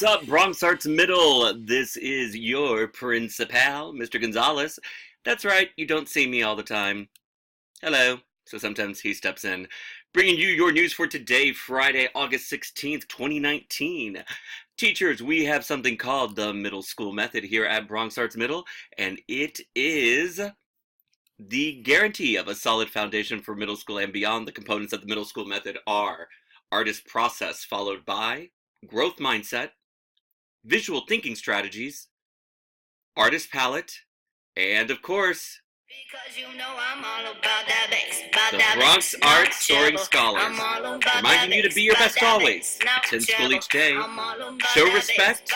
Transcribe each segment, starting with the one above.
What's up, Bronx Arts Middle? This is your principal, Mr. Gonzalez. That's right, you don't see me all the time. Hello. So sometimes he steps in, bringing you your news for today, Friday, August 16th, 2019. Teachers, we have something called the middle school method here at Bronx Arts Middle, and it is the guarantee of a solid foundation for middle school and beyond. The components of the middle school method are artist process followed by growth mindset, visual thinking strategies, artist palette, and of course, because you know I'm all about that bass, the Bronx Art Soaring Scholars, reminding you to be your best always, attend school each day, show respect,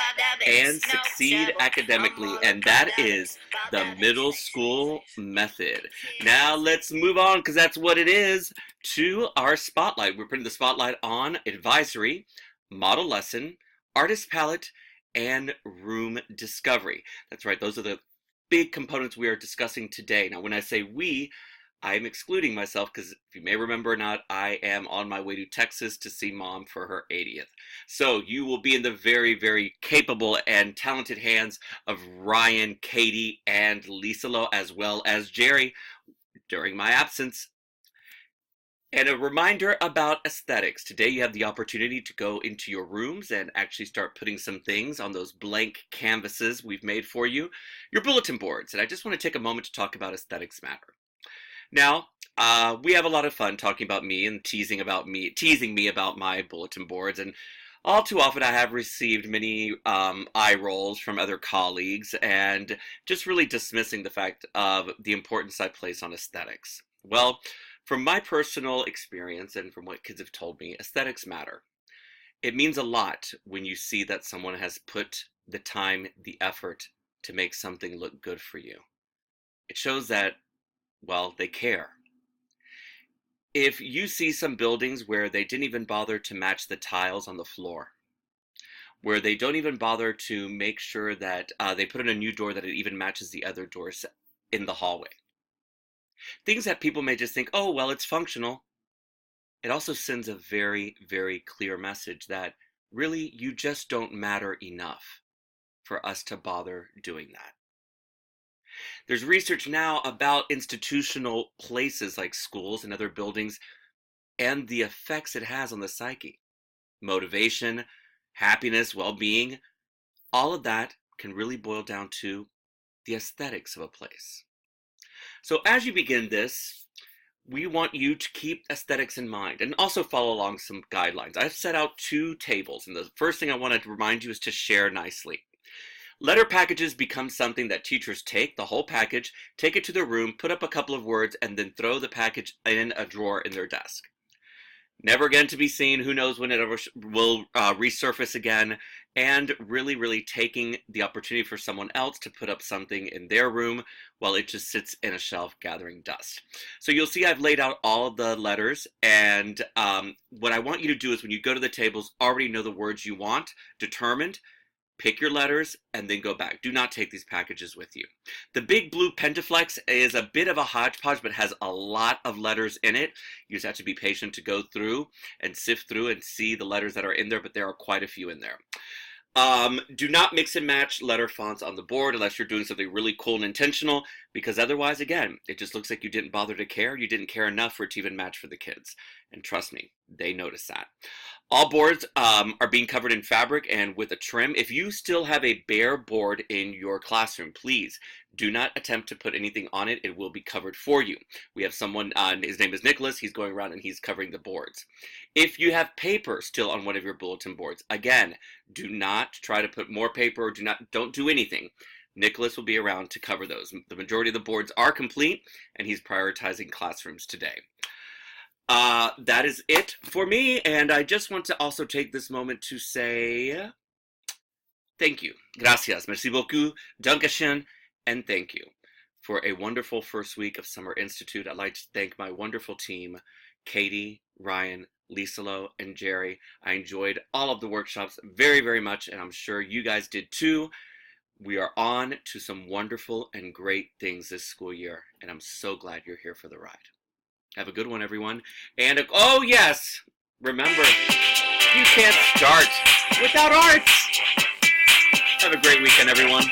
and succeed academically, and that is the middle school method. Now let's move on, because that's what it is, to our spotlight. We're putting the spotlight on advisory, model lesson, artist palette, and room discovery. That's right, those are the big components we are discussing today. Now, when I say we, I am excluding myself because if you may remember or not, I am on my way to Texas to see Mom for her 80th. So you will be in the very, very capable and talented hands of Ryan, Katie, and Lisa Lowe, as well as Jerry during my absence. And a reminder about aesthetics. Today you have the opportunity to go into your rooms and actually start putting some things on those blank canvases we've made for you, your bulletin boards. And I just want to take a moment to talk about aesthetics matter. Now, we have a lot of fun talking about me and teasing me about my bulletin boards. And all too often I have received many eye rolls from other colleagues and just really dismissing the fact of the importance I place on aesthetics. Well, from my personal experience and from what kids have told me, aesthetics matter. It means a lot when you see that someone has put the time, the effort to make something look good for you. It shows that, well, they care. If you see some buildings where they didn't even bother to match the tiles on the floor, where they don't even bother to make sure that they put in a new door that it even matches the other doors in the hallway, things that people may just think, oh, well, it's functional. It also sends a very, very clear message that really you just don't matter enough for us to bother doing that. There's research now about institutional places like schools and other buildings and the effects it has on the psyche. Motivation, happiness, well-being, all of that can really boil down to the aesthetics of a place. So as you begin this, we want you to keep aesthetics in mind and also follow along some guidelines. I've set out 2 tables, and the first thing I want to remind you is to share nicely. Letter packages become something that teachers take, the whole package, take it to their room, put up a couple of words, and then throw the package in a drawer in their desk. Never again to be seen. Who knows when it ever will resurface again. And really, really taking the opportunity for someone else to put up something in their room while it just sits in a shelf gathering dust. So you'll see I've laid out all of the letters. And what I want you to do is when you go to the tables, already know the words you want, determined. Pick your letters and then go back. Do not take these packages with you. The big blue Pentaflex is a bit of a hodgepodge, but has a lot of letters in it. You just have to be patient to go through and sift through and see the letters that are in there, but there are quite a few in there. Do not mix and match letter fonts on the board unless you're doing something really cool and intentional, because otherwise, again, it just looks like you didn't bother to care. You didn't care enough for it to even match for the kids. And trust me, they notice that. All boards are being covered in fabric and with a trim. If you still have a bare board in your classroom, please do not attempt to put anything on it. It will be covered for you. We have someone, his name is Nicholas. He's going around and he's covering the boards. If you have paper still on one of your bulletin boards, again, do not try to put more paper or don't do anything. Nicholas will be around to cover those. The majority of the boards are complete and he's prioritizing classrooms today. That is it for me, and I just want to also take this moment to say thank you. Gracias. Merci beaucoup. Dankeschön. And thank you for a wonderful first week of Summer Institute. I'd like to thank my wonderful team, Katie, Ryan, Lisa Lowe, and Jerry. I enjoyed all of the workshops very, very much, and I'm sure you guys did too. We are on to some wonderful and great things this school year, and I'm so glad you're here for the ride. Have a good one, everyone. And, oh yes, remember, you can't start without art. Have a great weekend, everyone.